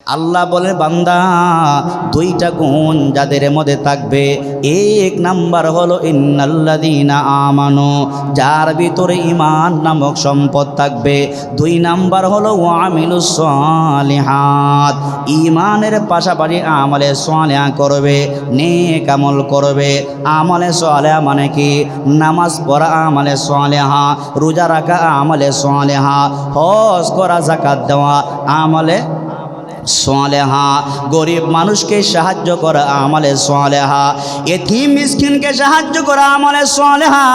আল্লাহ বলে বান্দা দুইটা গুণ যাদের মধ্যে থাকবে, এক নাম্বার হলো ইন্নাল্লাযীনা আমানু, যার ভিতরে ঈমান নামক সম্পদ থাকবে। দুই নাম্বার হলো ওয়া আমিলুস সালিহাত, ঈমানের পাশাপাশি আমলে সালিহা করবে, নেক আমল করবে। আমলে সালিহা মানে কি? নামাজ পড়া আমলে সালিহা, রোজা রাখা আমলে সালিহা, হজ করা, যাকাত দেওয়া আমলে সালেহা, গরিব মানুষকে সাহায্য করা আমলে সালেহা, এতিম মিসকিনকে সাহায্য করা আমলে সালেহা।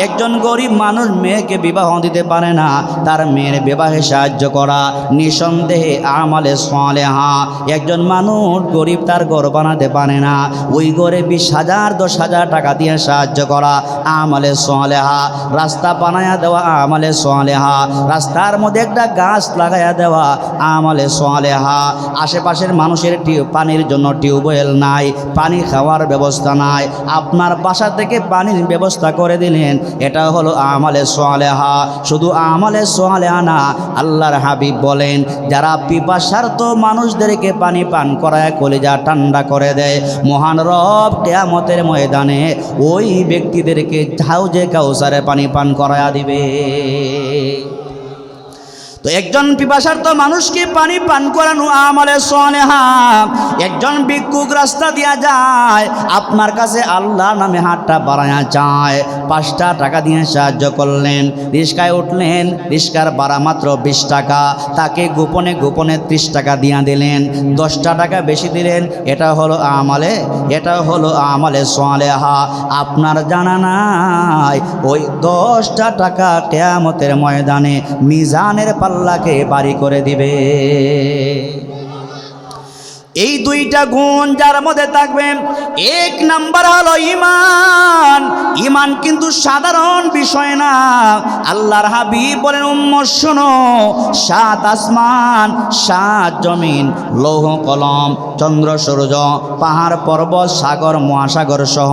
একজন গরিব মানুষ মেয়েকে বিবাহ দিতে পারে না, তার মেয়ের বিবাহে সাহায্য করা নিঃসন্দেহে আমলে সালেহা। একজন মানুষ গরিব, তার ঘর বানাতে পারে না, ওই ঘরে 20,000 10,000 টাকা দিয়ে সাহায্য করা আমলে সালেহা। রাস্তা বানায়া দেওয়া আমলে সালেহা, রাস্তার মধ্যে একটা গাছ লাগাইয়া দেওয়া আমলে সালেহা। আশেপাশের মানুষের পানির জন্য টিউবওয়েল নাই, পানি খাওয়ার ব্যবস্থা নাই, আপনার বাসা থেকে পানির ব্যবস্থা করে দিলেন, এটা হলো আমলে সালেহা। শুধু আমলে সালেহা না, আল্লাহর হাবিব বলেন যারা পিপাসার্ত মানুষদেরকে পানি পান করায় কলিজা ঠান্ডা করে দেয়, মহান রব কিয়ামতের ময়দানে ওই ব্যক্তিদেরকে হাউজে কাউসারে পানি পান করায়া দিবে। তো একজন পিপাসার্ত মানুষকে পানি পান করানো আমলে সালেহা। একজন ভিক্ষুক রাস্তা দিয়া যায়, আপনার কাছে আল্লাহর নামে হাতটা বাড়ায়া চায়, 5টা টাকা দিয়ে সাহায্য করলেন, রিস্কায় উঠলেন, রিস্কার ভাড়া মাত্র 20 টাকা, তাকে গোপনে গোপনে 30 টাকা দিয়া দিলেন, 10টা টাকা বেশি দিলেন, এটা হলো আমলে সালেহা। আপনার জানা নাই ওই 10টা টাকা কিয়ামতের ময়দানে মিজানের আল্লাহকে বাড়ি করে দিবে। এই দুইটা গুণ যার মধ্যে থাকবে, এক নাম্বার হলো ঈমান। ঈমান কিন্তু সাধারণ বিষয় না। আল্লাহর হাবিব বলেন উম্মত শোনো, 7 আসমান 7 জমিন, লৌহ কলম, চন্দ্র সূর্য, পাহাড় পর্বত, সাগর মহাসাগর সহ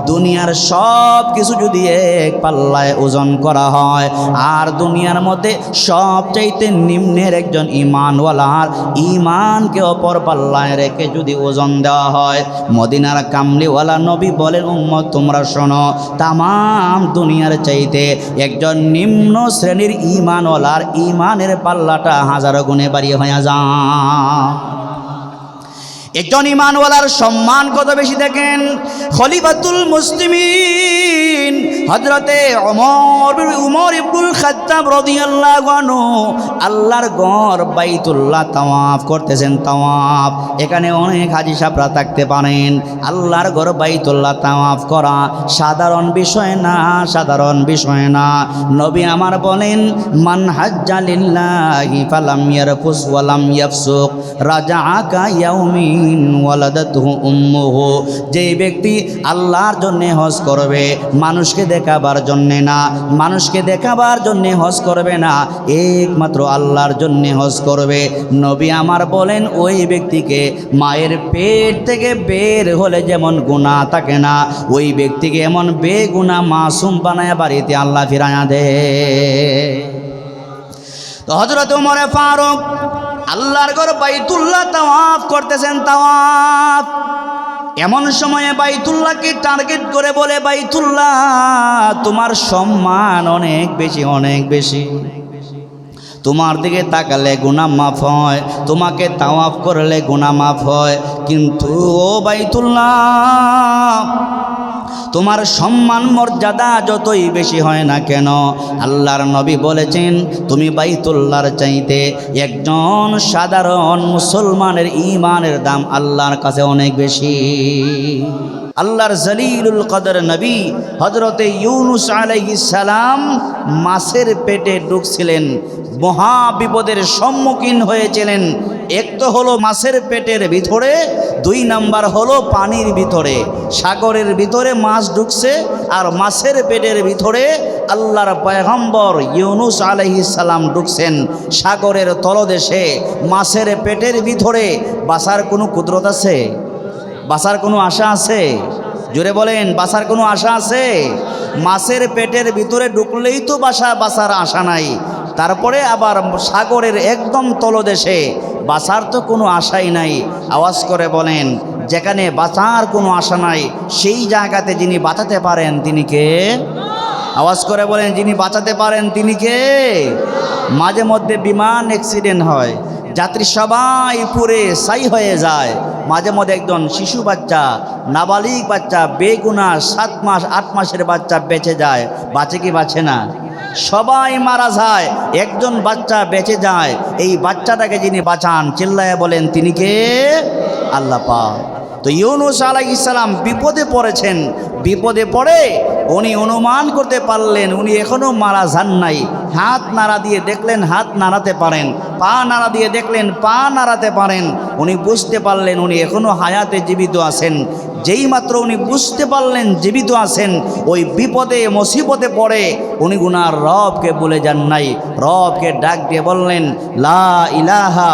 দুনিয়ার সব কিছু যদি এক পাল্লায় ওজন করা হয়, আর দুনিয়ার মধ্যে সবচাইতে নিম্নের একজন ঈমানওয়ালার ঈমানকে অপর পাল্লায় রেখে যদি ওজন দেওয়া হয়, মদিনার কামলিওয়ালা নবী বলেন উম্মত তোমরা শোনো, তামাম দুনিয়ার চাইতে একজন নিম্ন শ্রেণীর ঈমানওয়ালার ঈমানের পাল্লাটা 1000 গুণে বাড়িয়ে হয়ে যায়। একজন ঈমানওয়ালার সম্মান কত বেশি দেখেন। খলিফাতুল মুসলিমিন হযরতে উমর ইবনুল খাত্তাব রাদিয়াল্লাহু আনহু আল্লাহর ঘর বাইতুল্লাহ তাওয়াফ করতেছেন। তাওয়াফ, এখানে অনেক হাজী সাহেবরা থাকতে পারেন। আল্লাহর ঘর বাইতুল্লাহ তাওয়াফ করা সাধারণ বিষয় না, সাধারণ বিষয় না। নবী আমার বলেন মান হাজ্জা লিল্লাহি ফালাম ইয়ারফুস ওয়ালাম ইয়াফসুক রাজাআকা ইয়াউমিন ওয়ালাদাতহু উম্মুহু। যে ব্যক্তি আল্লাহর জন্য হজ করবে, মানুষকে দেখাবার জন্য না, মানুষকে দেখাবার জন্য হজ করবে না, একমাত্র আল্লাহর জন্য হজ করবে, নবী আমার বলেন ওই ব্যক্তিকে মায়ের পেট থেকে বের হলে যেমন গুনাহ থাকে না, ওই ব্যক্তিকে এমন বেগুনাহ মাসুম বানায়া বাড়িতে আল্লাহ ফিরায়া দেয়। তো হযরত ওমর ফারুক আল্লাহর ঘর বাইতুল্লাহ তাওয়াফ করতেছেন। তাওয়াফ, এমন সময়ে বাইতুল্লাহকে টার্গেট করে বলে বাইতুল্লাহ তোমার সম্মান অনেক বেশি, অনেক বেশি, তোমার দিকে তাকালে গুনাহ মাফ হয়, তোমাকে তাওয়াফ করলে গুনাহ মাফ হয়, কিন্তু ও বাইতুল্লাহ তোমার সম্মান মর্যাদা যতই বেশি হয় না কেন, আল্লাহর নবী বলেছেন তুমি বাইতুল্লাহর চাইতে একজন সাধারণ মুসলমানের ঈমানের দাম আল্লাহর কাছে অনেক বেশি। আল্লাহর জলিলুল কদর নবী হযরতে ইউনুস আলাইহিস সালাম মাছের পেটে ঢুকছিলেন, মহা বিপদের সম্মুখীন হয়েছিলেন। এক তো হলো মাছের পেটের ভিতরে, 2 নাম্বার হলো পানির ভিতরে, সাগরের ভিতরে মাছ ঢুকছে, আর মাছের পেটের ভিতরে আল্লাহর পয়গম্বর ইউনুস আলাইহিস সালাম ঢুকছেন। সাগরের তলদেশে মাছের পেটের ভিতরে বাঁচার কোনো কুদরত আছে? বাঁচার কোনো আশা আছে? জোরে বলেন, বাঁচার কোনো আশা আছে? মাছের পেটের ভিতরে ঢুকলেই তো বাঁচার আশা নাই, তারপরে আবার সাগরের একদম তলদেশে বাঁচার তো কোনো আশাই নাই। আওয়াজ করে বলেন, যেখানে বাঁচার কোনো আশা নাই সেই জায়গাতে যিনি বাঁচাতে পারেন তিনি কে? আওয়াজ করে বলেন, যিনি বাঁচাতে পারেন তিনি কে? মাঝে মধ্যে বিমান অ্যাক্সিডেন্ট হয়, যাত্রী সবাই পুরে ছাই হয়ে যায়, মাঝে মধ্যে একজন শিশু বাচ্চা, নাবালিগ বাচ্চা, বেগুনা 7 মাস 8 মাসের বাচ্চা বেঁচে যায়। বাঁচে কি বাঁচে না? সবাই মারা যায়, একজন বাচ্চা বেঁচে যায়। এই বাচ্চাটাকে যিনি বাঁচান, চিল্লায় বলেন তিনি কে? আল্লাহ পাক। তো ইউনুস আলাইহিস সালাম বিপদে পড়েছেন, বিপদে পড়ে উনি অনুমান করতে পারলেন উনি এখনও মারা যান নাই। হাত নাড়া দিয়ে দেখলেন হাত নাড়াতে পারেন, পা নাড়া দিয়ে দেখলেন পা নাড়াতে পারেন। উনি বুঝতে পারলেন উনি এখনও হায়াতে জীবিত আছেন। যেই মাত্র উনি বুঝতে পারলেন জীবিত আছেন, ওই বিপদে মুসিবতে পড়ে উনি গুনার রবকে ভুলে যান নাই। রবকে ডাক দিয়ে বললেন, লা ইলাহা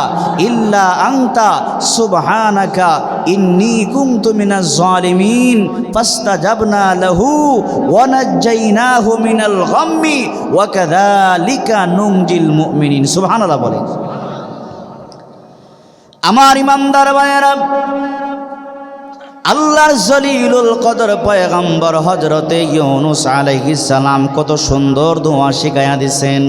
ইল্লা আনতা সুবহানাকা ইন্নী কুনতু মিনাজ জালিমিন ফাস্তাজাবনা লাহু ওয়া নাজ্জাইনাহু মিনাল গাম্মি ওয়া কাযালিকা নুনজিল মুমিনিন। সুবহানাল্লাহ বলে। আমার ইমানদার ভাইয়েরা, আল্লাহর জলিলুল কদর পয়গম্বর হযরতে ইউনুস আলাইহিস সালাম কত সুন্দর দোয়া শিখায়া দিয়েছেন।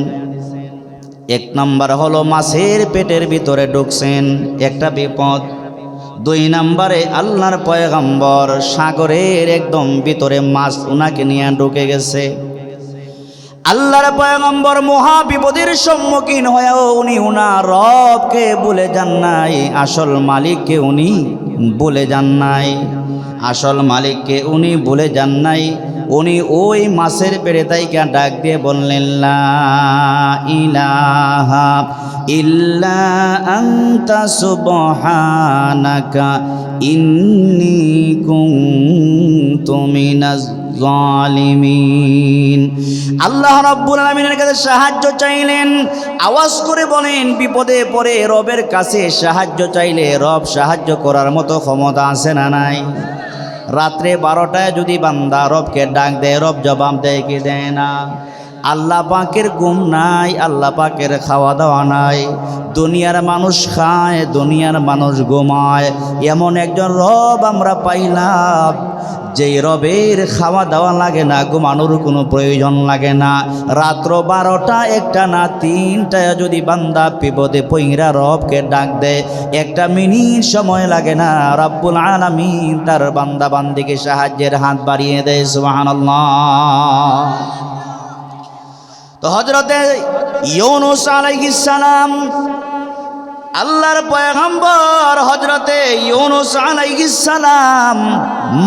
1 নাম্বার হলো মাছের পেটের ভিতরে ঢুকছেন, একটা বিপদ। 2 নাম্বারে আল্লাহর পয়গম্বর সাগরের একদম ভিতরে মাছ উনাকে নিয়ে ঢুকে গেছে। আল্লাহর পয়গম্বর মহা বিপদের সম্মুখীন হয়েও উনি উনার রবকে ভুলে যান নাই, আসল মালিককে উনি ভুলে যান নাই, আসল মালিককে উনি ভুলে যান নাই। উনি ওই মাছের পেটে তাইকা ডাক দিয়ে বললেন, লা ইলাহা ইল্লা আনতা সুবহানাকা ইন্নী কুনতু মিনাজ জালিমিন। আল্লাহ রাব্বুল আলামিনের কাছে সাহায্য চাইলেন। আওয়াজ করে বলেন, বিপদে পড়ে রবের কাছে সাহায্য চাইলে রব সাহায্য করার মতো ক্ষমতা আছে না নাই? রাত্রে 12টায় যদি বান্দা রবকে ডাক দেয়, রব জবাব দেয় কি দেয় না? আল্লাহ পাকের ঘুম নাই, আল্লাহ পাকের খাওয়া দাওয়া নাই। দুনিয়ার মানুষ খায়, দুনিয়ার মানুষ ঘুমায়, এমন একজন রব আমরা পাইলাম যেই রবের খাওয়া দাওয়া লাগে না, ঘুমানোর কোনো প্রয়োজন লাগে না। রাত্র 12টা 1টা না 3টায় যদি বান্দা বিপদে পইরা রবকে ডাক দেয়, 1 মিনিট সময় লাগে না, রব্বুল আলামিন তার বান্দা বান্দিকে সাহায্যের হাত বাড়িয়ে দেয়। সুবহানাল্লাহ। তো হযরতে ইউনুস আলাইহিস সালাম, আল্লাহর পয়গম্বর হযরতে ইউনুস আলাইহিস সালাম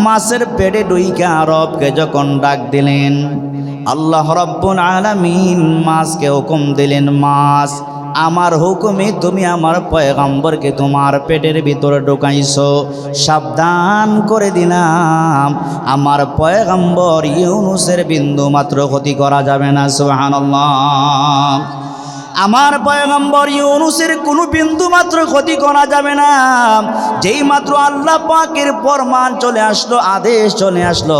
মাছের পেটে ঢুইকা রবকে যখন ডাক দিলেন, আল্লাহ রাব্বুল আলামিন মাছকে হুকুম দিলেন, মাছ আমার হুকুমে তুমি আমার পয়গম্বরকে তোমার পেটের ভিতরে ঢুকাইছো, সাবধান করে দিলাম আমার পয়গম্বর ইউনুসের বিন্দু মাত্র ক্ষতি করা যাবে না। সুবহানাল্লাহ। আমার পয়গম্বর ইউনুসের কোনো বিন্দু মাত্র ক্ষতি করা যাবে না। যেই মাত্র আল্লাহ পাকের ফরমান চলে আসলো, আদেশ চলে আসলো,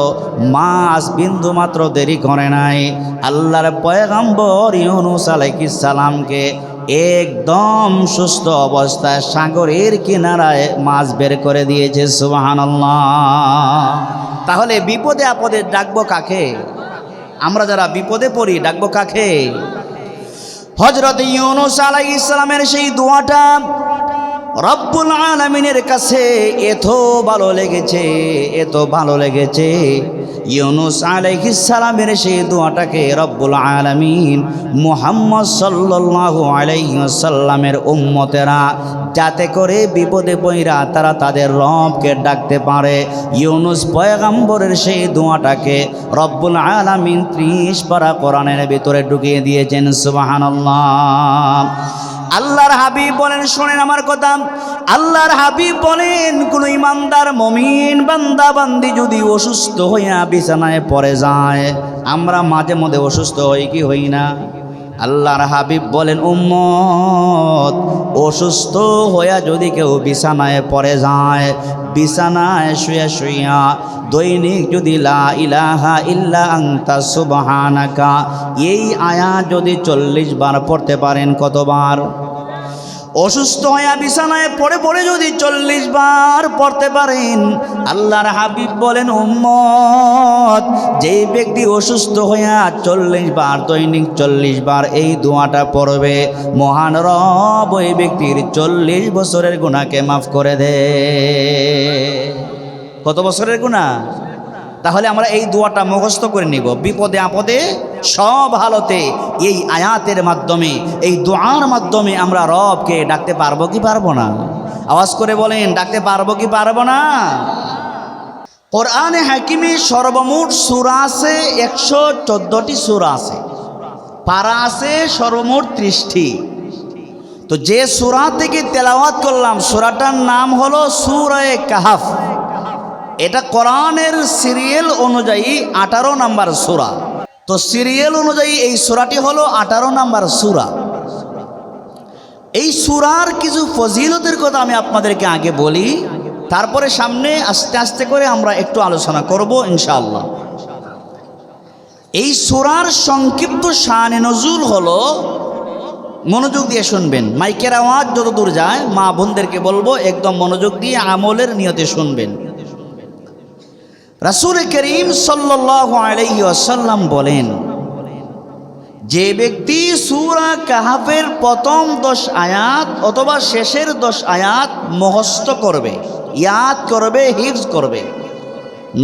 মাছ বিন্দু মাত্র দেরি করে নাই। আল্লাহর পয়গম্বর ইউনুস আলাইহিস সালামকে একদম সুস্থ অবস্থায় সাগরের কিনারায় মাছ বের করে দিয়েছে। সুবহানাল্লাহ। তাহলে বিপদে আপদে ডাকবো কাকে? আমরা যারা বিপদে পড়ি ডাকবো কাকে? হযরত ইউনুস আলাইহিস সালামের সেই দোয়াটা রব্বুল আলামিনের কাছে এত ভালো লেগেছে, এত ভালো লেগেছে। ইউনুস আলাইহিস সালামের সেই দোয়াটাকে রব্বুল আলামিন মুহাম্মদ সাল্লাল্লাহু আলাইহি ওয়াসাল্লামের উম্মতেরা যাতে করে বিপদে পইরা তারা তাদের রবকে ডাকতে পারে, ইউনুস পয়গম্বরের সেই দোয়াটাকে রব্বুল আলামিন 30 পারা কোরআনের ভিতরে ঢুকিয়ে দিয়েছেন। সুবহানাল্লাহ। আল্লাহর হাবিব বলেন, শোনেন আমার কথা, আল্লাহর হাবিব বলেন কোন ইমানদার মুমিন বান্দা বান্দি যদি অসুস্থ হইয়া বিছানায় পড়ে যায়, আমরা মাঝে মধ্যে অসুস্থ হই কি হই না? আল্লাহর হাবিব বলেন, উম্মত অসুস্থ হইয়া যদি কেউ বিছানায় পড়ে যায়, বিছানায় শুয়া শুয়া দৈনিক যদি লা ইলাহা ইল্লা আনতা সুবহানাকা এই আয়াত যদি 40 বার পড়তে পারেন, কতবার? অসুস্থ হয়ে বিছানায় পড়ে পড়ে যদি 40 বার পড়তে পারেন, আল্লাহর হাবিব বলেন উম্মত, যে ব্যক্তি অসুস্থ হইয়া 40 বার দৈনিক 40 বার এই দোয়াটা পড়বে, মহান রব ওই ব্যক্তির 40 বছরের গুনাহকে মাফ করে দেয়। কত বছরের গুনাহ? তাহলে আমরা এই দোয়াটা মুখস্থ করে নিব, বিপদে আপদে সব হালতে এই আয়াতের মাধ্যমে, এই দোয়ার মাধ্যমে আমরা রবকে ডাকতে পারবো কি পারবো না? আওয়াজ করে বলেন, ডাকতে পারবো কি পারবো না? কোরআনে হাকিমে সর্বমোট সূরা আছে 114টি সূরা আছে, পারা আছে সর্বমোট 30টি। তো যে সূরা থেকে তেলাওয়াত করলাম সূরাটার নাম হলো সূরা কাহাফ। এটা কোরআনের সিরিয়াল অনুযায়ী 18 নম্বর সূরা। তো সিরিয়াল অনুযায়ী এই সূরাটি হলো 18 নম্বর সূরা। এই সূরার কিছু ফজিলতের কথা আমি আপনাদেরকে আগে বলি, তারপরে সামনে আস্তে আস্তে করে আমরা একটু আলোচনা করব ইনশাআল্লাহ। এই সূরার সংক্ষিপ্ত শানে নজুল হলো, মনোযোগ দিয়ে শুনবেন, মাইকের আওয়াজ যত দূর যায় মা বোনদেরকে বলবো একদম মনোযোগ দিয়ে আমলের নিয়তে শুনবেন। রাসূল করিম সাল্লাল্লাহু আলাইহি ওয়াসাল্লাম বলেন, যে ব্যক্তি সূরা কাহাফের প্রথম 10 আয়াত অথবা শেষের 10 আয়াত মুখস্থ করবে, ইয়াদ করবে, হিফজ করবে,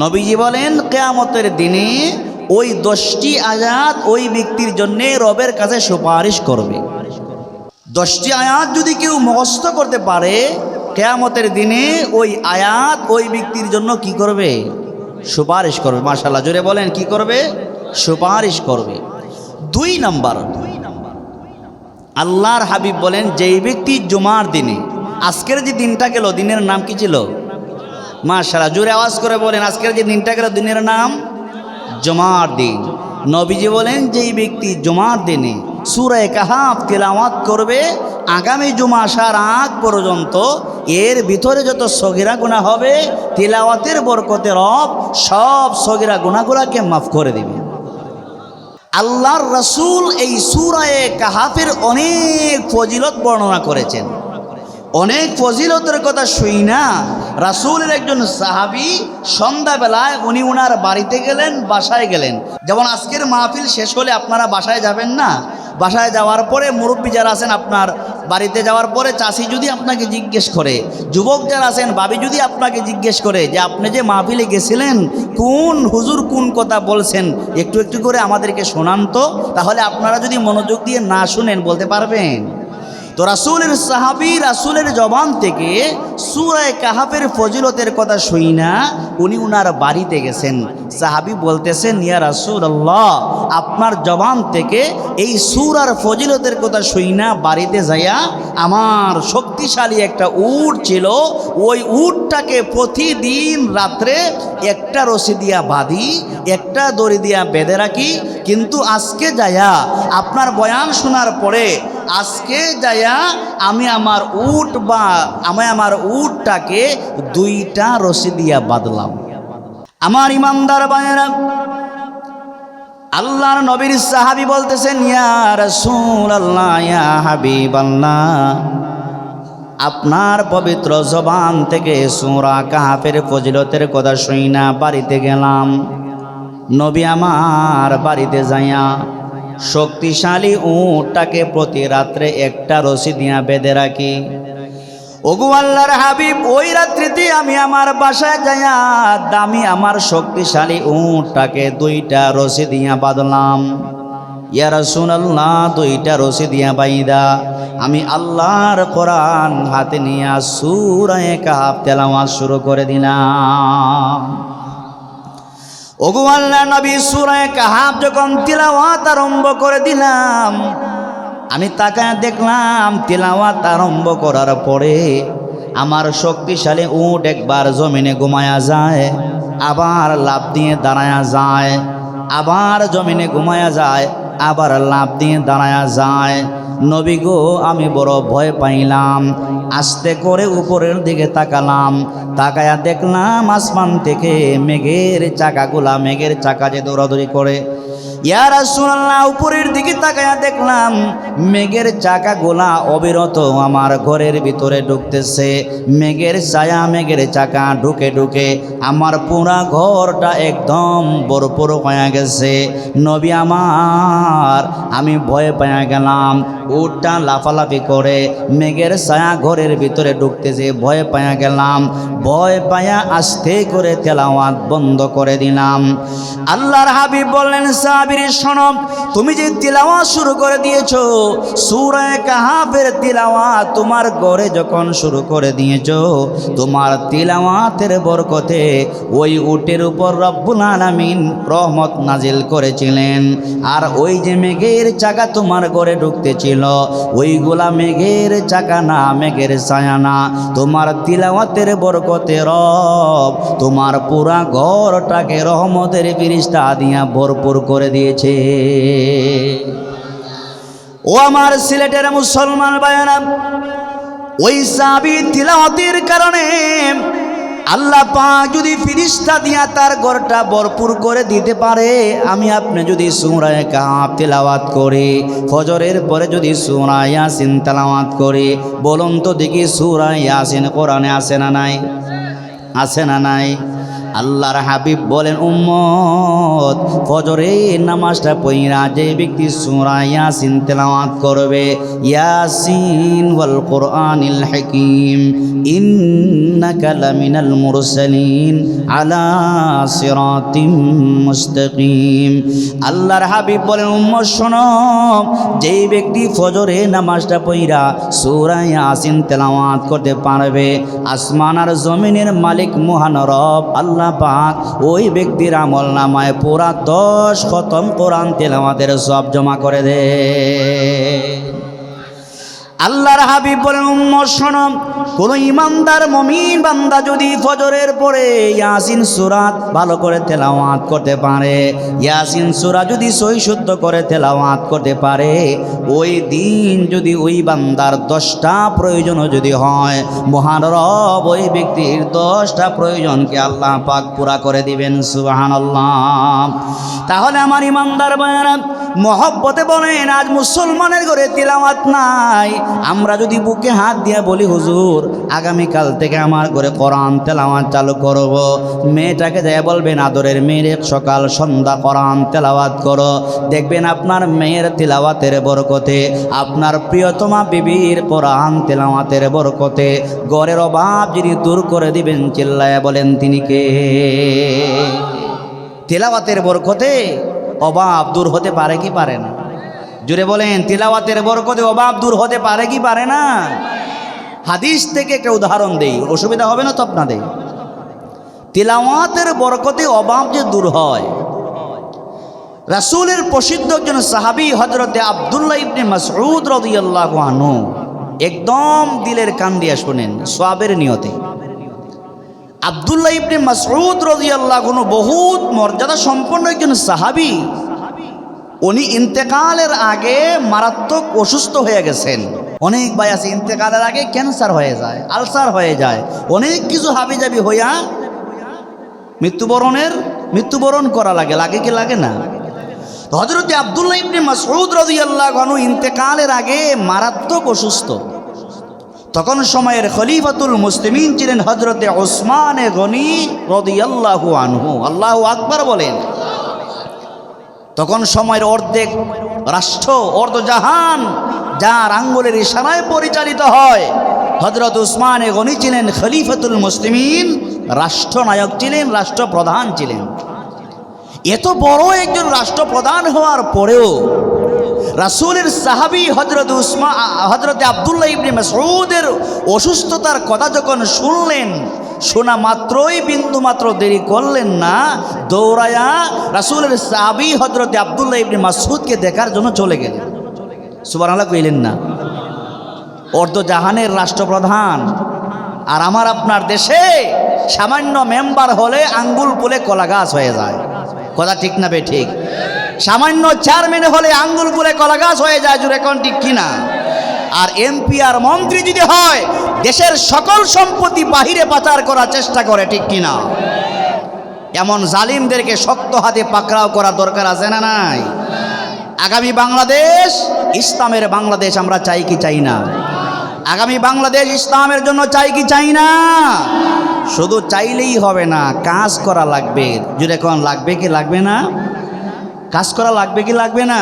নবীজি বলেন কিয়ামতের দিনে ওই 10টি আয়াত ওই ব্যক্তির জন্য রবের কাছে সুপারিশ করবে। 10টি আয়াত যদি কেউ মুখস্থ করতে পারে, কিয়ামতের দিনে ওই আয়াত ওই ব্যক্তির জন্য কি করবে? সুপারিশ করবে। মাশাআল্লাহ, জোরে বলেন, কি করবে? সুপারিশ করবে। 2 নম্বর, আল্লাহর হাবিব বলেন, যেই ব্যক্তি জুমার দিনে, আজকের যে দিনটা গেল দিনের নাম কি ছিল? মাশাআল্লাহ, জোরে আওয়াজ করে বলেন, আজকের যে দিনটা গেল দিনের নাম জুমার দিন। নবীজি বলেন, যেই ব্যক্তি জুমার দিনে সূরা কাহাফ তেলাওয়াত করবে, আগামী জুমা আসার আগ পর্যন্ত এর ভিতরে যত সগীরা গুনাহ হবে তেলাওয়াতের বরকতে রব সব সগীরা গুনাহগুলোকে মাফ করে দেবে। আল্লাহর রাসূল এই সূরা কাহাফের অনেক ফজিলত বর্ণনা করেছেন। অনেক ফজিলতের কথা শুই না, রাসূলের একজন সাহাবী সন্ধ্যাবেলায় উনি ওনার বাড়িতে গেলেন, বাসায় গেলেন। যেমন আজকের মাহফিল শেষ হলে আপনারা বাসায় যাবেন না, বাসায় যাওয়ার পরে মুরব্বী যারা আছেন আপনার বাড়িতে যাওয়ার পরে চাচি যদি আপনাকে জিজ্ঞেস করে, যুবক যারা আছেন ভাবি যদি আপনাকে জিজ্ঞেস করে যে আপনি যে মাহফিলে গেছিলেন কোন হুজুর কোন কথা বলছেন একটু একটু করে আমাদেরকে শোনান তো, তাহলে আপনারা যদি মনোযোগ দিয়ে না শুনেন বলতে পারবেন? তো রাসূলের সাহাবী রাসূলের জবান থেকে সূরা কাহাফের ফজিলতের কথা শুই না উনি উনার বাড়িতে গেছেন। সাহাবী বলতেছেন, ইয়া রাসূলুল্লাহ, আপনার জবান থেকে এই সূরার ফজিলতের কথা শুই না বাড়িতে যাইয়া আমার শক্তিশালী একটা উট ছিল, ওই উটটাকে প্রতিদিন রাত্রে একটা রশি দিয়া বাঁধি, একটা দড়ি দিয়া বেঁধে রাখি, কিন্তু আজকে যাইয়া আপনার বয়ান শোনার পরে আজকে যাইয়া আমি আমার উটটাকে 2টা রশি দিয়া বাঁধলাম। আমার ইমানদার ভাইয়েরা, আল্লাহর নবীর সাহাবী বলতেছেন, ইয়া রাসূলুল্লাহ, ইয়া হাবিবাল্লাহ, আপনার পবিত্র জবান থেকে সূরা কাহাফের ফজিলতের কথা শুই না বাড়িতে গেলাম। নবী আমার বাড়িতে যাইয়া শক্তিশালী উটটাকে প্রতি রাত্রে একটা রশি দিয়া বেঁধে রাখি। ওগো আল্লাহর হাবিব, ওই রাত্রিতে আমি আমার বাসায় যাইয়া দামি আমার শক্তিশালী উটটাকে 2টা রশি দিয়া বাঁধলাম। ইয়া রাসূলুল্লাহ, 2টা রশি দিয়া বাইদা আমি আল্লাহর কোরআন হাতে নিয়ে সূরা কাহাফ তেলাওয়াত শুরু করে দিলাম। ওগো আল্লাহর নবী, সূরা কাহাফ যখন তিলাওয়াত আরম্ভ করে দিলাম, আমি তাকায় দেখলাম তিলাওয়াত আরম্ভ করার পরে আমার শক্তিশালী উট একবার জমিনে ঘুমায়া যায়, আবার লাফ দিয়ে দাঁড়ায়া যায়, আবার জমিনে ঘুমায়া যায়, আবার লাফ দিয়ে দাঁড়ায়া যায়। নবী গো, আমি বড় ভয় পাইলাম। আস্তে করে উপরের দিকে তাকালাম, তাকায়া দেখলাম আসমান থেকে মেঘের চাকা যে দৌড়াদৌড়ি করে ইয়া রাসূলুল্লাহ, উপরের দিকে তাকায়া দেখলাম মেঘের চাকাগুলা অবিরত আমার ঘরের ভিতরে ঢুকতেছে। মেঘের ছায়া, মেঘের চাকা ঢুকে ঢুকে আমার পুরা ঘরটা একদম ভরপুর হয়ে গেছে। নবী আমার, আমি ভয় পেয়ে গেলাম। উটটা লাফালাফি করে মেঘের ছায়া ঘরের ভিতরে ঢুকতেছে, ভয় পেয়ে গেলাম। ভয় পায়া আস্তে করে তেলাওয়াত বন্ধ করে দিলাম। আল্লাহর হাবিব বললেন, সাহাবীর শোনো, তুমি যে তিলাওয়াত শুরু করে দিয়েছো, সূরা কাহাফের তিলাওয়াত তোমার ঘরে যখন শুরু করে দিয়েছো, তোমার তিলাওয়াতের বরকতে ওই উটের উপর রব্বুল আলামিন রহমত নাজিল করেছিলেন। আর ওই যে মেঘের চাকা তোমার ঘরে ঢুকতেছিল, ওইগুলা মেঘের চাকা না, মেঘের ছায়া না, তোমার তিলাওয়াতের বরকতে রব তোমার পুরা ঘরটাকে রহমতের ফিরিস্তা দিয়া ভরপুর করে দিয়েছে। ও আমার সিলেটের মুসলমান ভাইয়েরা, ওই সাহাবী তিলাওয়াতের কারণে আল্লাহ পাক যদি ফিরিস্তা দিয়া তার ঘরটা ভরপুর করে দিতে পারে, আমি আপনি যদি সূরা কাহাফ তেলাওয়াত করি, ফজরের পরে যদি সূরা ইয়াসিন তেলাওয়াত করি, বলুন তো দেখি সূরা ইয়াসিন কোরআনে আছে না নাই? আছে না নাই? আল্লাহর হাবিব বলেন, উম্মত ফজরের নামাজটা পড়া যে ব্যক্তি সূরা ইয়াসিন তেলাওয়াত করবে, ইয়াসিন ওয়াল কুরআনিল হাকীম ইন্নাকা লামিনাল মুরসালিন আলা সিরাতিম মুস্তাকিম। আল্লাহর হাবিব বলেন, উম্মত শোনো, যেই ব্যক্তি ফজরের নামাজটা পড়া সূরা ইয়াসিন তেলাওয়াত করতে পারবে, আসমান আর জমিনের মালিক মহান রব আল্লাহ পাক ওই ব্যক্তির আমল নামায় পুরা 10 খতম কোরআন তেলাওয়াতের সব জমা করে দে। আল্লাহর হাবিব বলেন, উম্মত শোনো, কোন ইমানদার মুমিন বান্দা যদি ফজরের পরে ইয়াসিন সূরা ভালো করে তেলাওয়াত করতে পারে, ইয়াসিন সূরা যদি সহি শুদ্ধ করে তেলাওয়াত করতে পারে, ওই দিন যদি ওই বান্দার 10টা প্রয়োজনও যদি হয়, মহান রব ওই ব্যক্তির 10টা প্রয়োজনকে আল্লাহ পাক পুরা করে দিবেন। সুবহানাল্লাহ। তাহলে আমার ইমানদার ভাইয়েরা, মহব্বতে বলেন, আজ মুসলমানের ঘরে তিলাওয়াত নাই, আমরা যদি বুকে হাত দিয়ে বলি, হুজুর আগামীকাল থেকে আমার ঘরে কোরআন তেলাওয়াত চালু করব, মেয়েটাকে যায় বলবেন, আদরের মেয়ের সকাল সন্ধ্যা কোরআন তেলাওয়াত করো, দেখবেন আপনার মেয়ের তিলাওয়াতের বরকতে, আপনার প্রিয়তমা বিবির কোরআন তেলাওয়াতের বরকতে ঘরের অভাব যিনি দূর করে দিবেন, চিল্লায়া বলেন তিনি কে? তিলাওয়াতের বরকতে অভাব দূর হতে পারে কি পারে না? জুড়ে বলেন, তিলাওয়াতের বরকতে অভাব দূর হতে পারে কি পারে না? হাদিস থেকে একটা উদাহরণ দেই, অসুবিধা হবে না তো আপনাদের? তিলাওয়াতের বরকতে অভাব যে দূর হয়, রাসূলের প্রসিদ্ধ একজন সাহাবী হযরতে আব্দুল্লাহ ইবনে মাসউদ রাদিয়াল্লাহু আনহু একদম দিলের কান দিয়া শুনেন, সওয়াবের নিয়তে। আব্দুল্লাহ ইবনে মাসউদ রাদিয়াল্লাহু আনহু বহুত মর্যাদা সম্পন্ন একজন সাহাবী। উনি ইন্তেকালের আগে মারাত্মক অসুস্থ হয়ে গেছেন। অনেক ভাই আছে ইন্তেকালের আগে ক্যান্সার হয়ে যায়, আলসার হয়ে যায়, অনেক কিছু হাবিজাবি হইয়া মৃত্যুবরণ করা লাগে, লাগে কি লাগে না? তো হযরতে আব্দুল্লাহ ইবনে মাসউদ রাদিয়াল্লাহু আনহু ইন্তেকালের আগে মারাত্মক অসুস্থ। তখন সময়ের খলিফাতুল মুসলিমিন ছিলেন হযরতে ওসমান গনি রাদিয়াল্লাহু আনহু। আল্লাহু আকবার বলেন। তখন সময়ের অর্ধেক রাষ্ট্র, অর্ধজাহান যার আঙ্গুলের ইশারায় পরিচালিত হয়, হযরত ওসমান গনি ছিলেন খলিফাতুল মুসলিমিন, রাষ্ট্রনায়ক ছিলেন, রাষ্ট্রপ্রধান ছিলেন। এত বড় একজন রাষ্ট্রপ্রধান হওয়ার পরেও রাসূলের সাহাবী হযরতে আব্দুল্লাহ ইবনে মাসউদের অসুস্থতার কথা যখন শুনলেন, শোনা মাত্রই বিন্দু মাত্র দেরি করলেন না, দৌড়ায়া রাসূলের সাহাবী হযরতে আব্দুল্লাহ ইবনে মাসউদকে দেখার জন্য চলে গেলেন। সুবহানাল্লাহ কইলেন না? অর্ধজাহানের রাষ্ট্রপ্রধান, আর আমার আপনার দেশে সামান্য মেম্বার হলে আঙ্গুল ফুলে কলা গাছ হয়ে যায়। কথা ঠিক না বে ঠিক? সামান্য চেয়ারম্যান হলে আঙ্গুল ফুলে কলা গাছ হয়ে যায়, জুড়ে কোন ঠিক কিনা? আর এমপি আর মন্ত্রী যদি হয়, দেশের সকল সম্পত্তি বাহিরে পাচার করার চেষ্টা করে, ঠিক কিনা? এমন জালিমদেরকে শক্ত হাতে পাকড়াও করা দরকার আছে না নাই? আগামী বাংলাদেশ ইসলামের বাংলাদেশ আমরা চাই কি চাই না? আগামী বাংলাদেশ ইসলামের জন্য চাই কি চাই না? শুধু চাইলেই হবে না, কাজ করা লাগবে। জুড়ে কোন লাগবে কি লাগবে না? কাজ করা লাগবে কি লাগবে না?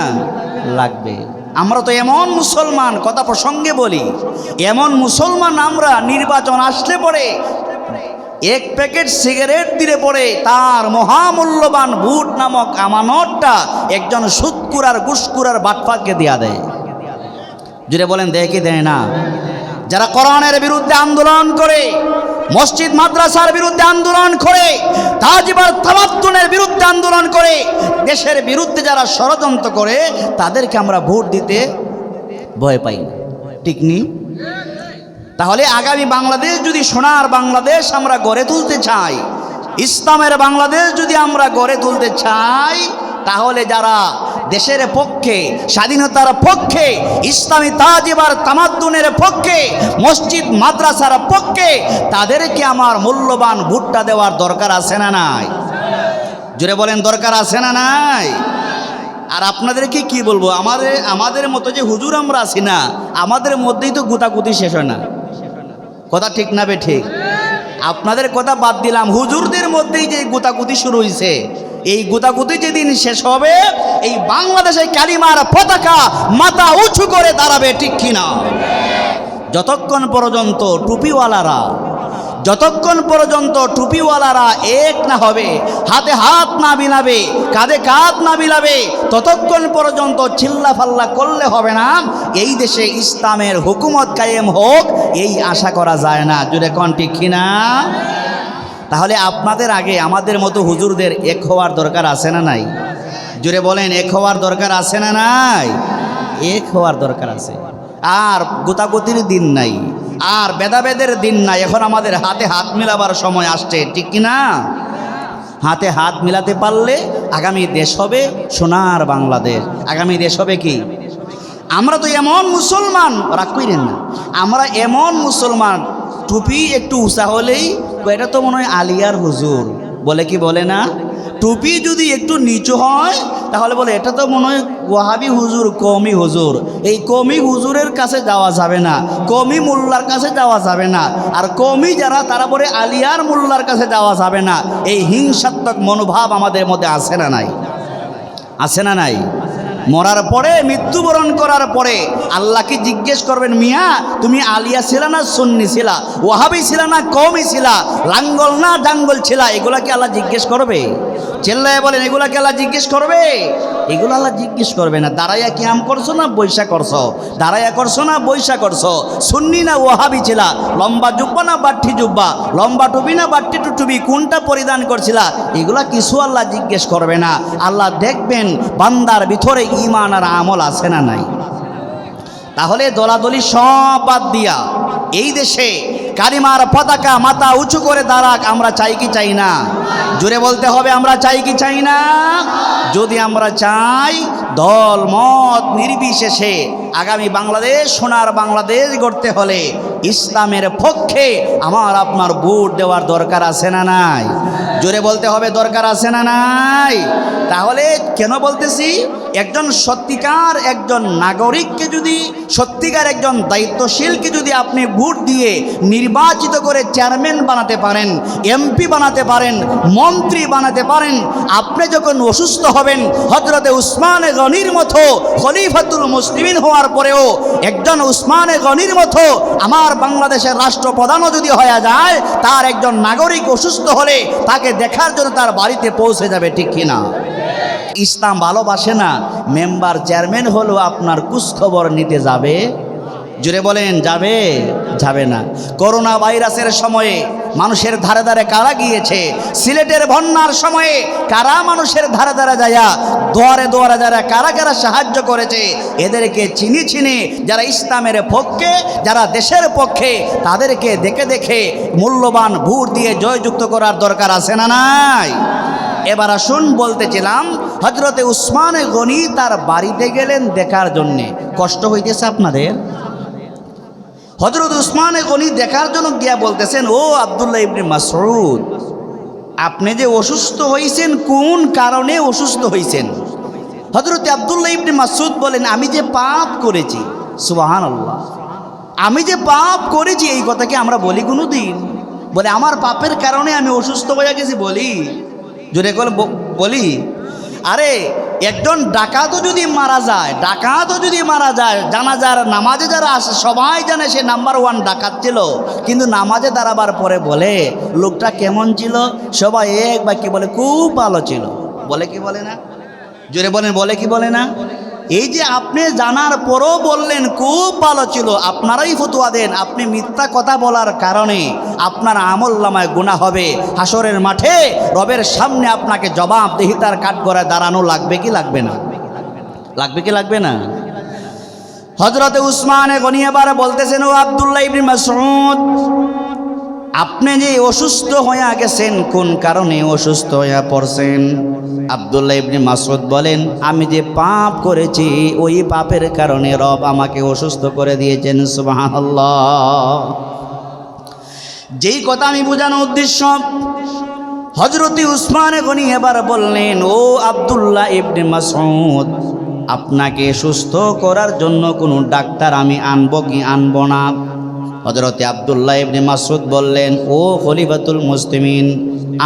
লাগবে। আমরা তো এমন মুসলমান, কথা প্রসঙ্গে বলি, এমন মুসলমান আমরা নির্বাচন আসলে পরে এক প্যাকেট সিগারেট দিলে পরে তার মহামূল্যবান ভোট নামক আমানতটা একজন সুদকুরার ঘুষকুরার বাটপাকে দেয়া দেয়। জুড়ে বলেন দেয় কি দেয় না? যারা কোরআনের বিরুদ্ধে আন্দোলন করে, মসজিদ মাদ্রাসার বিরুদ্ধে আন্দোলন করে, তাজিবার তামাদ্দুনের বিরুদ্ধে আন্দোলন করে, দেশের বিরুদ্ধে যারা ষড়যন্ত্র করে, তাদেরকে আমরা ভোট দিতে ভয় পাই না, ঠিক নেই? তাহলে আগামী বাংলাদেশ যদি সোনার বাংলাদেশ আমরা গড়ে তুলতে চাই, ইসলামের বাংলাদেশ যদি আমরা গড়ে তুলতে চাই, তাহলে যারা দেশের পক্ষে, স্বাধীনতার পক্ষে, ইসলামী তাজিবার তামাদ্দুনের পক্ষে, মসজিদ মাদ্রাসার পক্ষে, তাদেরকে আমার মূল্যবান ভোটটা দেওয়ার দরকার আছে না নাই? জোরে বলেন দরকার আছে না নাই? আর আপনাদেরকে কি বলবো, আমাদের মতো যে হুজুর আমরা আছি না, আমাদের মধ্যেই তো গুতাগুতি শেষ হয় না। কথা ঠিক না বে ঠিক? আপনাদের কথা বাদ দিলাম, হুজুরদের মধ্যেই যে গুতাগুতি শুরু হয়েছে, এই গুতাগুতি যেদিন শেষ হবে, এই বাংলাদেশে কালিমার পতাকা মাথা উঁচু করে দাঁড়াবে, ঠিক কিনা? যতক্ষণ পর্যন্ত টুপিওয়ালারা এক না হবে, হাতে হাত না মিলাবে, কাঁধে কাঁধ না মিলাবে, ততক্ষণ পর্যন্ত চিল্লা ফাল্লা করলে হবে না এই দেশে ইসলামের হুকুমত কায়েম হোক, এই আশা করা যায় না। জুড়ে কোন ঠিক কিনা? তাহলে আপনাদের আগে আমাদের মতো হুজুরদের এক হওয়ার দরকার আছে না নাই? জুড়ে বলেন এক হওয়ার দরকার আছে না নাই? এক হওয়ার দরকার আছে। আর গোতাগতির দিন নাই, আর ভেদাভেদের দিন নাই। এখন আমাদের হাতে হাত মিলাবার সময় আসছে, ঠিক কিনা? হাতে হাত মিলাতে পারলে আগামী দেশ হবে সোনার বাংলাদেশ। আগামী দেশ হবে কি? আমরা তো এমন মুসলমান, রাগ কইরেন না, আমরা এমন মুসলমান, টুপি একটু উঁচা হলেই এটা তো মনে হয় আলিয়ার হুজুর, বলে কি বলে না? টুপি যদি একটু নিচু হয় তাহলে বলে এটা তো মনে হয় ওয়াহাবি হুজুর, কওমি হুজুর। এই কওমি হুজুরের কাছে যাওয়া যাবে না, কওমি মোল্লার কাছে যাওয়া যাবে না, আর কওমি যারা তারা বলে আলিয়ার মোল্লার কাছে যাওয়া যাবে না। এই হিংসাত্মক মনোভাব আমাদের মধ্যে আছে না নাই? আছে না নাই? মরার পরে, মৃত্যুবরণ করার পরে আল্লাহকে জিজ্ঞেস করবেন, মিয়া তুমি আলিয়া ছিলা না সুন্নি ছিলা, ওয়াহাবি ছিলা না কওমি ছিলা, লাঙ্গল না জাঙ্গল ছিলা? এগুলা কি আল্লাহ জিজ্ঞেস করবে? চেল্লায় বলেন, এগুলা কি আল্লাহ জিজ্ঞেস করবে? এগুলো আল্লাহ জিজ্ঞেস করবে না। দাঁড়াইয়া কিয়াম করছো না বৈশা করছো, দাঁড়াইয়া করছো না বৈশা করছো, সুন্নি না ওয়াহাবি ছিলা, লম্বা জুব্বা না বাট্টি জুব্বা, লম্বা টুপি না বাট্টি টুপি, কোনটা পরিধান করছিলা? এগুলা কিছু আল্লাহ জিজ্ঞেস করবে না। আল্লাহ দেখবেন বান্দার ভিতরে ঈমান আর আমল আছে না নাই। তাহলে দলাদলি সব বাদ দিয়া এই দেশে কালিমার পতাকা মাথা উঁচু করে দাঁড়াক, আমরা চাই কি চাই না? জোরে বলতে হবে, আমরা চাই কি চাই না? যদি আমরা চাই, দল মত নির্বিশেষে আগামী বাংলাদেশ সোনার বাংলাদেশ গড়তে হলে ইসলামের পক্ষে আমার আপনার ভোট দেওয়ার দরকার আছে না নাই? জোরে বলতে হবে, দরকার আছে না নাই? তাহলে কেন বলতেছি, একজন সত্যিকার একজন নাগরিককে যদি, সত্যিকার একজন দায়িত্বশীলকে যদি আপনি ভোট দিয়ে নির্বাচিত করে চেয়ারম্যান বানাতে পারেন, এমপি বানাতে পারেন, মন্ত্রী বানাতে পারেন, আপনি যখন অসুস্থ হবেন, হযরতে উসমানে গনির মতো খলিফাতুল মুসলিমিন হওয়ার পরেও একজন উসমানে গনির মতো আমার বাংলাদেশের রাষ্ট্রপ্রধানও যদি হয়ে যায়, তার একজন নাগরিক অসুস্থ হলে তাকে দেখার জন্য তার বাড়িতে পৌঁছে যাবে, ঠিক কিনা? ইসলাম ভালোবাসে না মেম্বার চেয়ারম্যান হলো আপনার খোঁজখবর নিতে যাবে? জোরে বলেন, যাবে? যাবে না। করোনা ভাইরাসের সময়ে মানুষের ধারে ধারে কারা গিয়েছে? সিলেটের বন্যার সময়ে কারা মানুষের ধারে ধারে যায়া দুয়ারে দুয়ারে যারা কারা কারা সাহায্য করেছে? এদেরকে চিনি চিনি যারা ইসলামের পক্ষে, যারা দেশের পক্ষে, তাদেরকে দেখে দেখে মূল্যবান ভোট দিয়ে জয়যুক্ত করার দরকার আছে না নাই? এবার আসুন, বলতেছিলাম হযরতে উসমানে গনি তার বাড়িতে গেলেন দেখার জন্যে। কষ্ট হইতেছে আপনাদের? হযরত উসমানে গনি দেখার জন্য গিয়া বলতেছেন, ও আব্দুল্লাহ ইবনে মাসউদ, আপনি যে অসুস্থ হয়েছেন, কোন কারণে অসুস্থ হয়েছেন? হযরত আব্দুল্লাহ ইবনে মাসউদ বলেন, আমি যে পাপ করেছি, সুবহানাল্লাহ, আমি যে পাপ করেছি এই কথা কি আমরা বলি কোনো দিন? বলে আমার পাপের কারণে আমি অসুস্থ হয়ে গেছি বলি? জোরে করে বলি? আরে একজন ডাকাতও যদি মারা যায়, জানাজার নামাজে যারা আসে সবাই জানে সে নাম্বার 1 ডাকাত ছিল, কিন্তু নামাজে দাঁড়াবার পরে বলে লোকটা কেমন ছিল? সবাই এক বাক্যে বলে খুব ভালো ছিল। বলে কি বলে না? জোরে বলেন, বলে কি বলে না? এই যে আপনি জানার পরও বললেন খুব ভালো ছিল, আপনারাই ফতোয়া দেন আপনি মিথ্যা কথা বলার কারণে আপনার আমলনামায় গুনাহ হবে। হাসরের মাঠে রবের সামনে আপনাকে জবাবদিহিতার কাঠগড়ায় দাঁড়ানো লাগবে কি লাগবে না? লাগবে কি লাগবে না? হযরতে উসমানে গনি এবার বলতেছেন, ও আব্দুল্লাহ ইবনে মাসউদ, আপনি যে অসুস্থ হয়ে গেছেন কোন কারণে অসুস্থ হয়ে পড়ছেন? আব্দুল্লাহ ইবনে মাসউদ বলেন, আমি যে পাপ করেছি ওই পাপের কারণে রব আমাকে অসুস্থ করে দিয়েছেন। সুবহানাল্লাহ। যেই কথা আমি বোঝানোর উদ্দেশ্য, হযরতে উসমানে গনি এবার বললেন, ও আব্দুল্লাহ ইবনে মাসউদ, আপনাকে সুস্থ করার জন্য কোনো ডাক্তার আমি আনবো কি আনবো না? হযরতে আব্দুল্লাহ ইবনে মাসউদ বললেন, ও খলিফাতুল মুসলিমিন,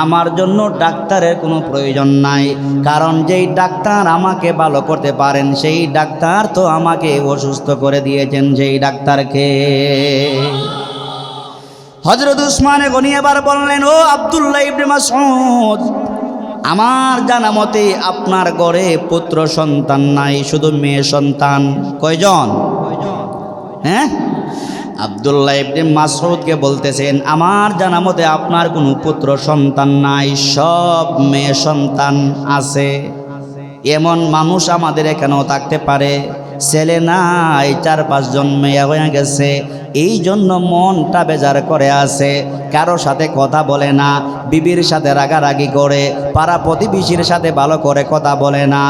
আমার জন্য ডাক্তারের কোনো প্রয়োজন নাই, কারণ যেই ডাক্তার আমাকে ভালো করতে পারেন সেই ডাক্তার তো আমাকে অসুস্থ করে দিয়েছেন। সেই ডাক্তারকে হযরত উসমানে গনি এবার বললেন, ও আব্দুল্লাহ ইবনে মাসউদ, আমার জানা মতে আপনার ঘরে পুত্র সন্তান নাই, শুধু মেয়ে সন্তান। কয়জন? হ্যাঁ? আব্দুল্লাহ ইবনে মাসউদকে বলতেছেন, আমার জানা মতে আপনার কোনো পুত্র সন্তান নাই, সব মেয়ে সন্তান আছে। এমন মানুষ আমাদের এখানেও থাকতে পারে, ছেলে নাই, 4-5 জন মেয়ে হয়ে গেছে, এই জন্য মনটা বেজার করে আছে, কারো সাথে কথা বলে না, বিবির সাথে রাগারাগি করে, পাড়া প্রতিবেশীর সাথে ভালো করে কথা বলে না,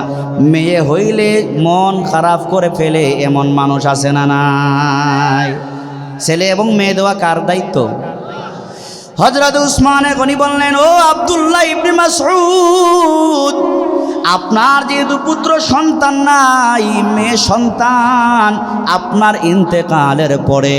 মেয়ে হইলে মন খারাপ করে ফেলে, এমন মানুষ আছে না নাই? ছেলে এবং মেয়ে দেওয়া কার দায়িত্ব? হযরত উসমানে গনি বললেন, ও আব্দুল্লাহ ইবনে মাসউদ, আপনার যেহেতু পুত্র সন্তান নাই, মেয়ে সন্তান, আপনার ইন্তেকালের পরে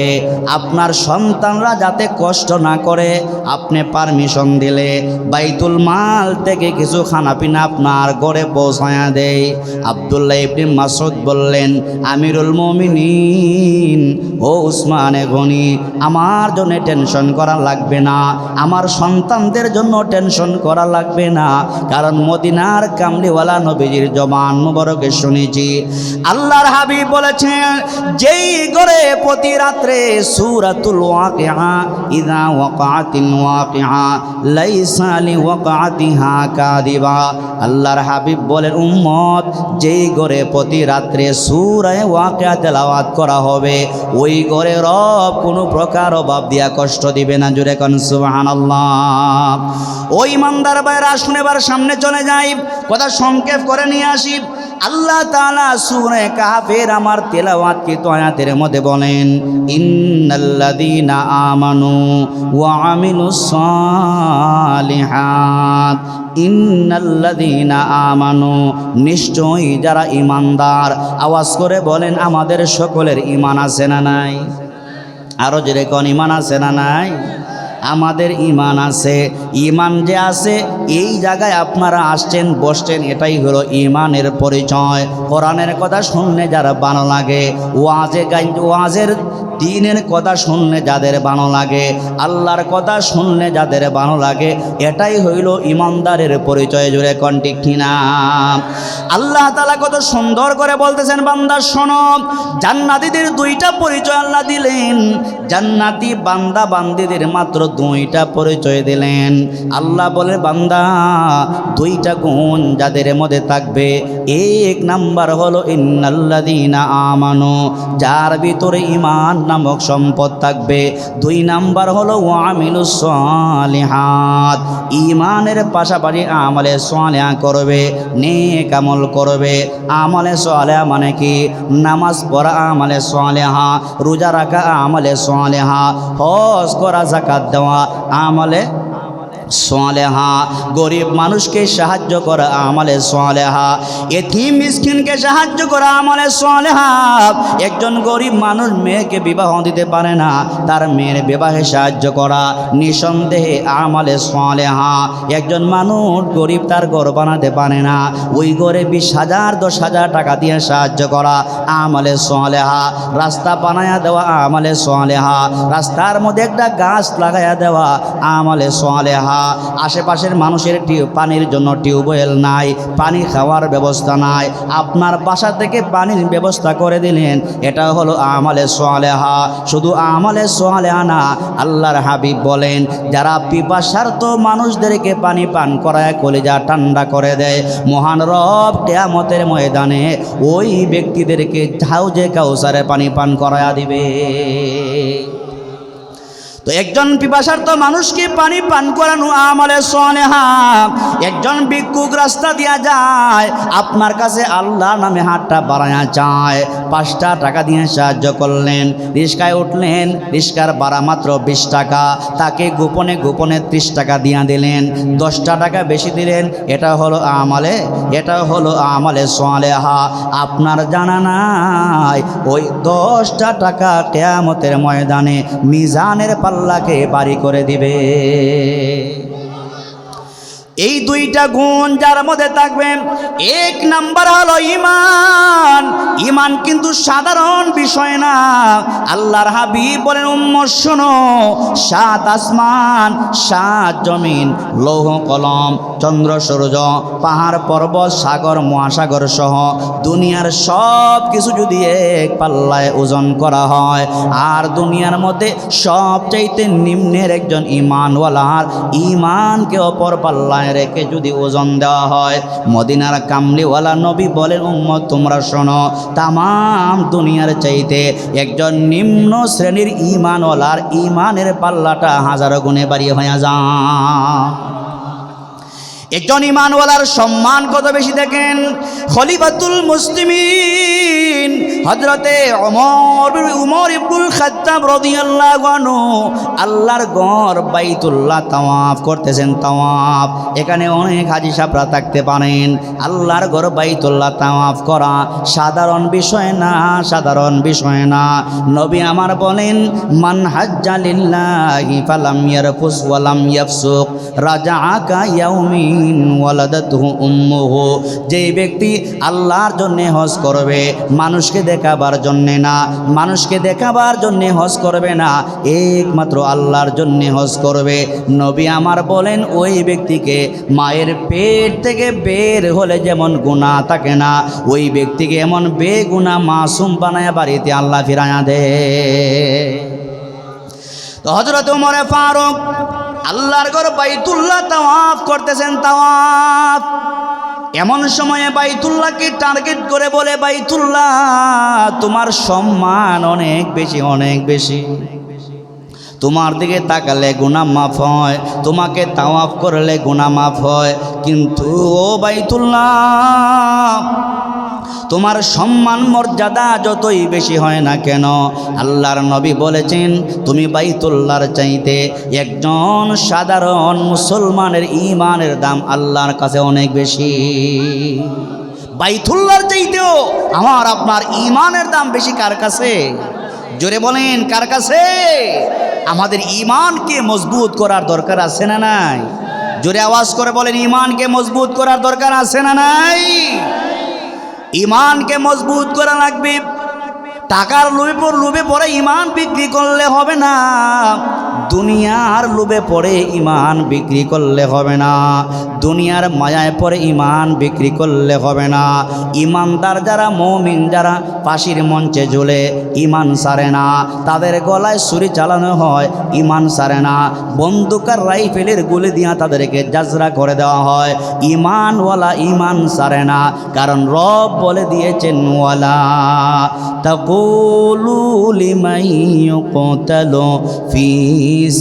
আপনার সন্তানরা যাতে কষ্ট না করে আপনি পারমিশন দিলে বাইতুল মাল থেকে কিছু খানাপিনা আপনার ঘরে পৌঁছায়া দেয়। আব্দুল্লাহ ইবনে মাসউদ বললেন, আমিরুল মুমিনিন, ও উসমানে গনি, আমার জন্য টেনশন করা লাগবে না, আমার সন্তানদের জন্য টেনশন করা লাগবে না, কারণ মদিনার কামলিওয়ালা নবীজির জবান মুবারকে শুনেছি আল্লাহর হাবিব বলেছেন, যেই ঘরে প্রতি রাত্রে সূরাতুল ওয়াকিআ, ইযা ওয়াকাতিল ওয়াকিআ লাইসা লিওয়াকাতিহা কাযিবা। আল্লাহর হাবিব বলেন, উম্মত, যেই ঘরে প্রতি রাত্রে সূরা ওয়াকিআ তেলাওয়াত করা হবে ওই ঘরে রব কোনো প্রকার অভাব দিয়া কষ্ট দিবে না। জোরে কোন সুবহানাল্লাহ। ওই ইমানদার ভাইরা শুনেবার সামনে চলে যাই, কথা সংক্ষেপ করে নিয়ে আসি। আল্লাহ তাআলা সূরা কাহফের আমার তেলাওয়াতকৃত আয়াতের মধ্যে বলেন, ইন্নাল্লাযীনা আমানু ওয়া আমিলুস সালিহাত, ইন্নাল্লাযীনা আমানু, নিশ্চয়ই যারা ঈমানদার। আওয়াজ করে বলেন, আমাদের সকলের ঈমান আছে না নাই? আরো জোরে কোন ঈমান আছে না নাই? আমাদের ঈমান আছে। ঈমান যে আছে, এই জায়গায় আপনারা আসছেন বসছেন, এটাই হলো ঈমানের পরিচয়। কোরআনের কথা শুনলে যারা ভালো লাগে, ওয়াজের দ্বীনের কথা শুনলে যাদের ভালো লাগে, আল্লাহর কথা শুনলে যাদের ভালো লাগে, এটাই হইল ঈমানদারের পরিচয়। জুড়ে কোন ঠিক কিনা? আল্লাহ তাআলা কত সুন্দর করে বলতেছেন, বান্দা শোনো, জান্নাতীদের 2টা পরিচয় আল্লাহ দিলেন। জান্নাতি বান্দা বান্দীদের মাত্র 2টা পরিচয় দিলেন। আল্লাহ বলে, বান্দা 2টা গুণ যাদের মধ্যে থাকবে, 1 নাম্বার হলো ইন্নাল্লাযীনা আমানু, যার ভিতরে ঈমান নামক সম্পদ থাকবে। 2 নাম্বার হলো ওয়া আমিলুস সালিহাত, ঈমানের পাশাপাশি আমলে সালিহা করবে, নেক আমল করবে। আমলে সালিহা মানে কি? নামাজ পড়া আমলে সালিহা, রোজা রাখা আমলে সালিহা, হজ করা, যাকাত দেওয়া আমলে সালেহা, গরিব মানুষকে সাহায্য করা আমলে সালেহা, এতিম মিসকিনকে সাহায্য করা আমলে সালেহা। একজন গরিব মানুষ মেয়েকে বিবাহ দিতে পারে না, তার মেয়ের বিবাহে সাহায্য করা নিঃসন্দেহে আমলে সালেহা। একজন মানুষ গরিব, তার ঘর বানাতে পারে না, ওই ঘরে 20,000 10,000 টাকা দিয়ে সাহায্য করা আমলে সালেহা। রাস্তা বানায়া দেওয়া আমলে সালেহা, রাস্তার মধ্যে একটা গাছ লাগাইয়া দেওয়া আমলে সালেহা। আশেপাশের মানুষের পানির জন্য টিউবওয়েল নাই, পানি খাওয়ার ব্যবস্থা নাই, আপনার বাসা থেকে পানির ব্যবস্থা করে দিলেন, এটা হলো আমলে সালেহা। শুধু আমলে সালেহা না, আল্লাহর হাবিব বলেন যারা পিপাসার্ত মানুষদেরকে পানি পান করায় কলিজা ঠান্ডা করে দেয়, মহান রব কিয়ামতের ময়দানে ওই ব্যক্তিদেরকে হাউজে কাউসারে পানি পান করায়া দিবে। তো একজন পিপাসার্ত মানুষকে পানি পান করানো আমলে সালেহা। একজন ভিক্ষুক রাস্তা দিয়া যায়, আপনার কাছে আল্লাহর নামে হাতটা বাড়ায়া চায়, 5টা টাকা দিয়ে সাহায্য করলেন, রিস্কায় উঠলেন, রিস্কার ভাড়া মাত্র 20 টাকা, তাকে গোপনে গোপনে 30 টাকা দিয়া দিলেন, 10টা টাকা বেশি দিলেন, এটা হলো আমলে সালেহা। আপনার জানা নাই ওই 10টা টাকা কিয়ামতের ময়দানে মিজানের আল্লাহকে বাড়ি করে দিবে। এই 2টা গুণ যার মধ্যে থাকবে, 1 নাম্বার হলো ঈমান। ঈমান কিন্তু সাধারণ বিষয় না। আল্লাহর হাবিব বলেন, উম্মত শোনো, 7 আসমান 7 জমিন, লৌহ কলম, চন্দ্র সূর্য, পাহাড় পর্বত, সাগর মহাসাগর সহ দুনিয়ার সব কিছু যদি এক পাল্লায় ওজন করা হয়, আর দুনিয়ার মধ্যে সবচাইতে নিম্নের একজন ঈমানওয়ালার ঈমানকে অপর পাল্লায় রেখে যদি ওজন দেওয়া হয়, মদিনার কামলিওয়ালা নবী বলেন, উম্মত তোমরা শোনো, তামাম দুনিয়ার চাইতে একজন নিম্ন শ্রেণীর ঈমানওয়ালার ঈমানের পাল্লাটা 1000 গুণে বাড়িয়ে হয়ে যায়। একজন ঈমানওয়ালার সম্মান কত বেশি দেখেন। খলিফাতুল মুসলিমিন হযরতে উমর ইবনুল খাত্তাব রাদিয়াল্লাহু আনহু আল্লাহর ঘর বাইতুল্লাহ তাওয়াফ করতেছেন। তাওয়াফ, এখানে অনেক হাজী সাহেবরা থাকতে পারেন। আল্লাহর ঘর বাইতুল্লাহ তাওয়াফ করা সাধারণ বিষয় না, সাধারণ বিষয় না। নবী আমার বলেন, মান হাজ্জা লিল্লাহি ফালাম ইয়ারফুস ওয়ালাম ইয়াফসুক রাজাআকা ইয়াউমিন ওয়ালাদাতহু উম্মুহু। যে ব্যক্তি আল্লাহর জন্য হজ করবে, মানুষকে দেখাবার জন্য না, মানুষকে দেখাবার জন্য হজ করবে না, একমাত্র আল্লাহর জন্য হজ করবে, নবী আমার বলেন ওই ব্যক্তিকে মায়ের পেট থেকে বের হলে যেমন গুনাহ থাকে না, ওই ব্যক্তিকে এমন বেগুনাহ মাসুম বানায়া বাড়িতে আল্লাহ ফিরায়া দেয়। তো হযরত ওমর ফারুক আল্লাহর ঘর বাইতুল্লাহ তাওয়াফ করতেছেন। তাওয়াফ, এমন সময়ে বাইতুল্লাহকে টার্গেট করে বলে, বাইতুল্লাহ তোমার সম্মান অনেক বেশি, অনেক বেশি, তোমার দিকে তাকালে গুনাহ মাফ হয়, তোমাকে তাওয়াফ করলে গুনাহ মাফ হয়, কিন্তু ও বাইতুল্লাহ তোমার সম্মান মর্যাদা যতই বেশি হয় না কেন, আল্লাহর নবী বলেছেন তুমি বাইতুল্লাহর চাইতে একজন সাধারণ মুসলমানের ঈমানের দাম আল্লাহর কাছে অনেক বেশি। বাইতুল্লাহর চাইতেও আমার আপনার ঈমানের দাম বেশি কার কাছে? জোরে বলেন, কার কাছে? আমাদের ঈমানকে মজবুত করার দরকার আছে না নাই? জোরে আওয়াজ করে বলেন, ঈমানকে মজবুত করার দরকার আছে না নাই? ঈমানকে মজবুত করা লাগবে। টাকার লোভে পড়ে ঈমান বিক্রি করলে হবে না, দুনিয়ার লোভে পড়ে ঈমান বিক্রি করলে হবে না, দুনিয়ার মায়ায় পড়ে ঈমান বিক্রি করলে হবে না। ঈমানদার যারা, মুমিন যারা ফাঁসির মঞ্চে ঝুলে ঈমান ছাড়ে না, তাদের গলায় ছুরি চালানো হয়, ঈমান ছাড়ে না, বন্দুকার রাইফেলের গুলি দিয়া তাদেরকে জাজরা করে দেওয়া হয়, ঈমানওয়ালা ঈমান ছাড়ে না। কারণ রব বলে দিয়েছেন, ওয়ালা তাকুলু লিমান ইউকতালু ফি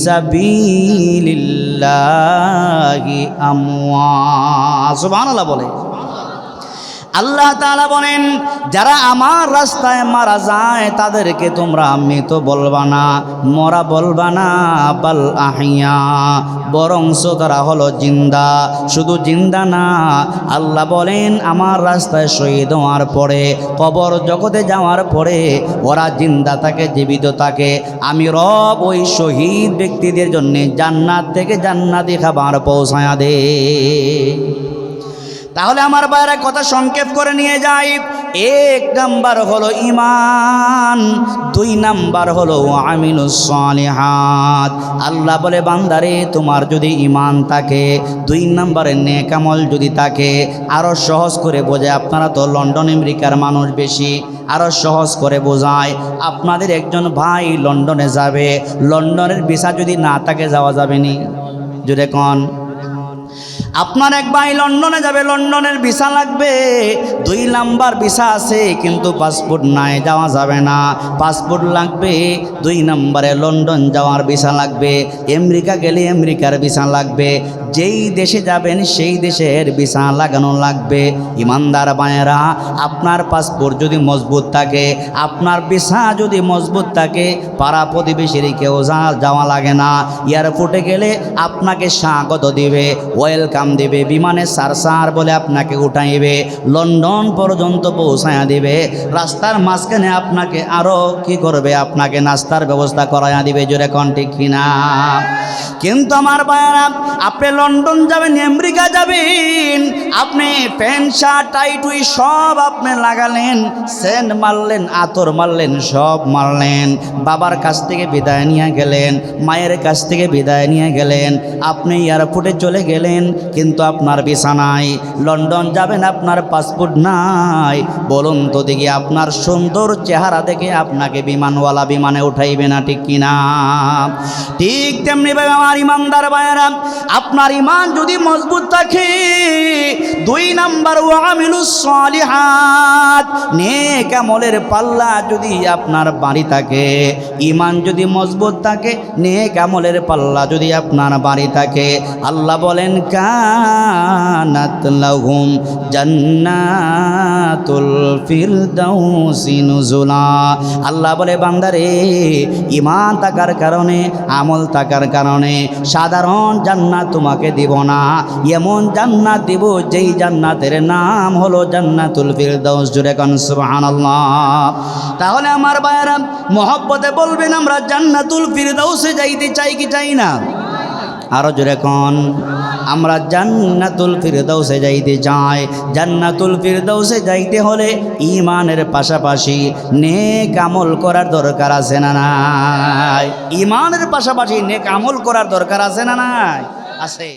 সাবিলিল্লাহি আমওয়াত। সুবহানাল্লাহ বলে। আল্লাহ তাআলা বলেন, যারা আমার রাস্তায় মারা যায় তাদেরকে তোমরা মৃত বলবা না, মরা বলবা না, বাল আহিয়া, বরংস তারা হলো জিন্দা। শুধু জিন্দা না, আল্লাহ বলেন আমার রাস্তায় শহীদ হওয়ার পরে, কবর জগতে যাওয়ার পরে ওরা জিন্দা থাকে, জীবিত থাকে। আমি রব ওই শহীদ ব্যক্তিদের জন্য জান্নাত থেকে জান্নাতি খাবার পৌঁছায়া দে। তাহলে আমার বাইরে কথা সংক্ষেপ করে নিয়ে যাই। 1 নাম্বার হলো ঈমান, 2 নাম্বার হলো আমিলুস সালিহাত। আল্লাহ বলে, বান্দারে তোমার যদি ঈমান থাকে, 2 নাম্বারে নেক আমল যদি থাকে, আরো সহজ করে বোঝায়। আপনারা তো লন্ডন আমেরিকার মানুষ বেশি, আরো সহজ করে বোঝায়। আপনাদের একজন ভাই লন্ডনে যাবে, লন্ডনের ভিসা যদি না থাকে যাওয়া যাবে নি? জুড়ে কোন। আপনার এক ভাই লন্ডনে যাবে, লন্ডনের ভিসা লাগবে, 2 নাম্বার ভিসা আছে কিন্তু পাসপোর্ট নাই, যাওয়া যাবে না। পাসপোর্ট লাগবে, 2 নাম্বারে লন্ডন যাওয়ার ভিসা লাগবে। আমেরিকা গেলে আমেরিকার ভিসা লাগবে। যেই দেশে যাবেন সেই দেশের ভিসা লাগানো লাগবে। ইমানদার ভাইয়েরা, আপনার পাসপোর্ট যদি মজবুত থাকে, আপনার ভিসা যদি মজবুত থাকে, পাড়া প্রতিবেশীর কেউ যাওয়া লাগে না। এয়ারপোর্টে গেলে আপনাকে স্বাগত দিবে, ওয়েলকাম দিবে, বিমানে সার বলে আপনাকে উঠাইবে, লন্ডন পর্যন্ত পৌঁছায়া দিবে। রাস্তার মাঝখানে আপনাকে আরো কি করবে, আপনাকে নাস্তার ব্যবস্থা করাইয়া দিবে। জোরে কোন ঠিক কিনা? কিন্তু আমার ভাইয়েরা, আপনি লন্ডন যাবেন, আমেরিকা যাবেন, আপনি প্যান্ট শার্ট টাই টুই সব আপনি লাগালেন, সেন্ট মারলেন, আতর মারলেন, সব মারলেন, বাবার কাছ থেকে বিদায় নিয়ে গেলেন, মায়ের কাছ থেকে বিদায় নিয়ে গেলেন, আপনি এয়ারপোর্টে চলে গেলেন, কিন্তু আপনার ভিসা নাই। লন্ডন যাবেন, আপনার পাসপোর্ট নাই। বলুন তো দেখি, আপনার সুন্দর চেহারা দেখে আপনাকে বিমানওয়ালা বিমানে উঠাইবে না? ঠিক কিনা? ঠিক তেমনি ভাবে আমার ইমানদার ভাইয়েরা, আপনার ইমান যদি মজবুত থাকে, 2 নাম্বার ওয়ামিলুস সালিহাত, নেক আমলের পাল্লা যদি আপনার বাড়ি থাকে, ইমান যদি মজবুত থাকে, নেক আমলের পাল্লা যদি আপনার বাড়ি থাকে, আল্লাহ বলেন কানাত লাহুম জান্নাতুল ফিরদাউসি নুজুলা। আল্লাহ বলে, বান্দারে ইমান থাকার কারণে, আমল থাকার কারণে সাধারণ জান্নাত তোমাকে দিব না, এমন জান্নাত দিব যেই জান্নাতের নাম হলো জান্নাতুল ফিরদাউস। জুড়ে কোন সুবহানাল্লাহ। তাহলে আমার ভাইয়েরা, মহব্বতে বলবেন, আমরা জান্নাতুল ফিরদাউসে যাইতে চাই কি চাই না? আরো জোরে কোন। আমরা জান্নাতুল ফিরদাউসে যাইতে চাই। জান্নাতুল ফিরদাউসে যাইতে হলে ঈমানের পাশাপাশি নেক আমল করার দরকার আছে না নাই? ঈমানের পাশাপাশি নেক আমল করার দরকার আছে না নাই? আছে।